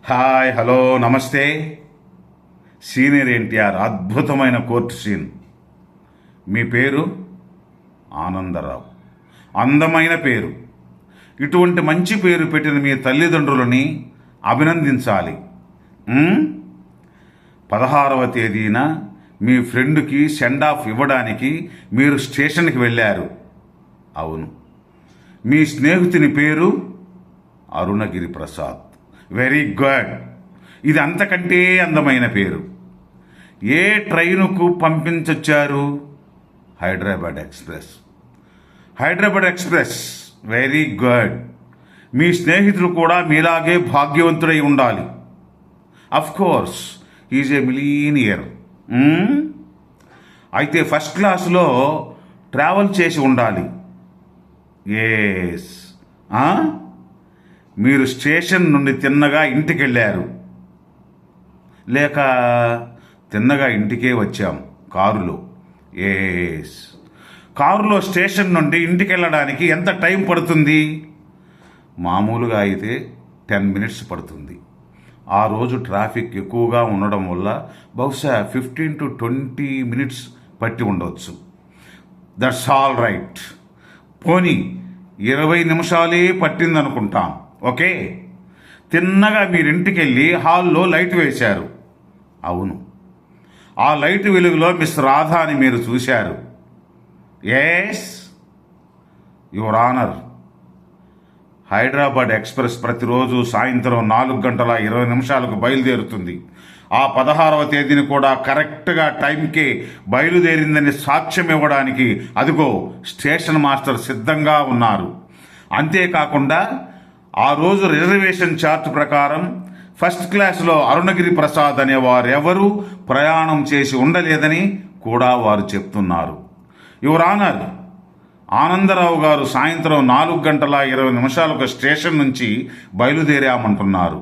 Hi, hello, నమస్తే. Senior NTR అద్భుతమైన court scene. మీ పేరు ఆనందరావు. అందమైన పేరు. ఇటువంటి మంచి పేరు పెట్టిన మీ తల్లిదండ్రులని అభినందించాలి. 16వ తేదీన మీ ఫ్రెండ్కి సెండ్ ఆఫ్ ఇవ్వడానికి మీరు స్టేషన్కి వెళ్ళారు. అవును, మీ స్నేహితుని పేరు అరుణగిరి ప్రసాద్. Very good. ఇది అంతకంటే అందమైన పేరు. ఏ ట్రైనుకు పంపించొచ్చారు? Hyderabad express. Hyderabad express. Very good. మీ స్నేహితుడు కూడా మీలాగే భాగ్యవంతుడై ఉండాలి. Of course is a millionaire. అయితే ఫస్ట్ క్లాస్లో ట్రావెల్ చేసి ఉండాలి. ఎస్. మీరు స్టేషన్ నుండి తిన్నగా ఇంటికి వెళ్ళారు, లేక తిన్నగా ఇంటికే వచ్చాం కారులో. ఎస్. కారులో స్టేషన్ నుండి ఇంటికి వెళ్ళడానికి ఎంత టైం పడుతుంది? మామూలుగా అయితే 10 minutes పడుతుంది. ఆ రోజు ట్రాఫిక్ ఎక్కువగా ఉండడం వల్ల బహుశా 15 to 20 minutes పట్టి ఉండవచ్చు. That's all right. పోనీ 20 నిమిషాలే పట్టిందనుకుంటాం. ఓకే. తిన్నగా మీరింటికి వెళ్ళి హాల్లో లైట్ వేశారు. అవును, ఆ లైట్ వెలుగులో మిస్ రాధాని మీరు చూశారు. Yes, your honour. Hyderabad express ప్రతిరోజు సాయంత్రం 4:20 బయలుదేరుతుంది. ఆ 16వ తేదీని కూడా కరెక్ట్గా టైంకే బయలుదేరిందని సాక్ష్యం ఇవ్వడానికి అదిగో స్టేషన్ మాస్టర్ సిద్ధంగా ఉన్నారు. అంతేకాకుండా ఆ రోజు రిజర్వేషన్ చార్ట్ ప్రకారం ఫస్ట్ క్లాస్లో అరుణగిరి ప్రసాద్ అనే వారెవరూ ప్రయాణం చేసి ఉండలేదని కూడా వారు చెప్తున్నారు. యువర్ ఆనర్, ఆనందరావు గారు సాయంత్రం 4:20 స్టేషన్ నుంచి బయలుదేరామంటున్నారు.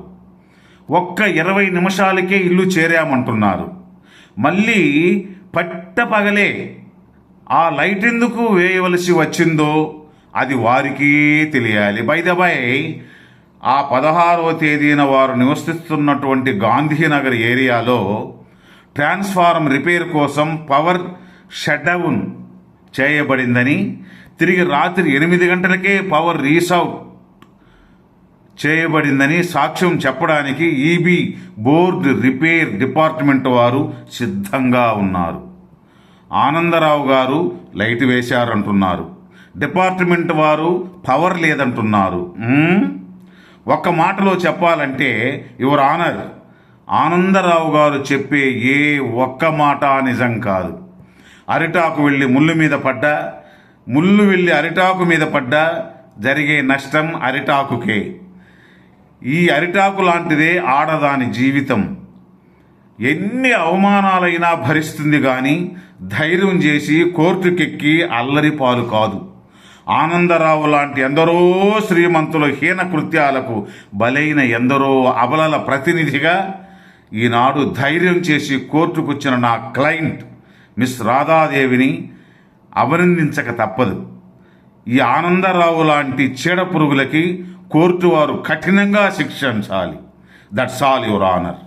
ఒక్క 20 నిమిషాలకే ఇల్లు చేరామంటున్నారు. మళ్ళీ పట్టపగలే ఆ లైట్ ఎందుకు వేయవలసి వచ్చిందో అది వారికి తెలియాలి. బై ద బై, ఆ 16వ తేదీన వారు నివసిస్తున్నటువంటి గాంధీనగర్ ఏరియాలో ట్రాన్స్ఫార్మర్ రిపేర్ కోసం పవర్ షట్ డౌన్ చేయబడిందని, తిరిగి రాత్రి 8 గంటలకే పవర్ రీసౌట్ చేయబడిందని సాక్ష్యం చెప్పడానికి ఈబీ బోర్డు రిపేర్ డిపార్ట్మెంట్ వారు సిద్ధంగా ఉన్నారు. ఆనందరావు గారు లైట్ వేశారంటున్నారు, డిపార్ట్మెంట్ వారు పవర్ లేదంటున్నారు. ఒక్క మాటలో చెప్పాలంటే యువర్ ఆనర్, ఆనందరావు గారు చెప్పే ఏ ఒక్క మాట నిజం కాదు. అరిటాకు వెళ్ళి ముళ్ళు మీద పడ్డా, ముళ్ళు వెళ్ళి అరిటాకు మీద పడ్డా జరిగే నష్టం అరిటాకుకే. ఈ అరిటాకు లాంటిదే ఆడదాని జీవితం. ఎన్ని అవమానాలైనా భరిస్తుంది కానీ ధైర్యం చేసి కోర్టుకెక్కి అల్లరి పాలు కాదు. ఆనందరావు లాంటి ఎందరో శ్రీమంతుల హీన కృత్యాలకు బలైన ఎందరో అబలల ప్రతినిధిగా ఈనాడు ధైర్యం చేసి కోర్టుకొచ్చిన నా క్లయింట్ మిస్ రాధాదేవిని అభినందించక తప్పదు. ఈ ఆనందరావు లాంటి చీడ పురుగులకి కోర్టు వారు కఠినంగా శిక్షించాలి. That's all your honour.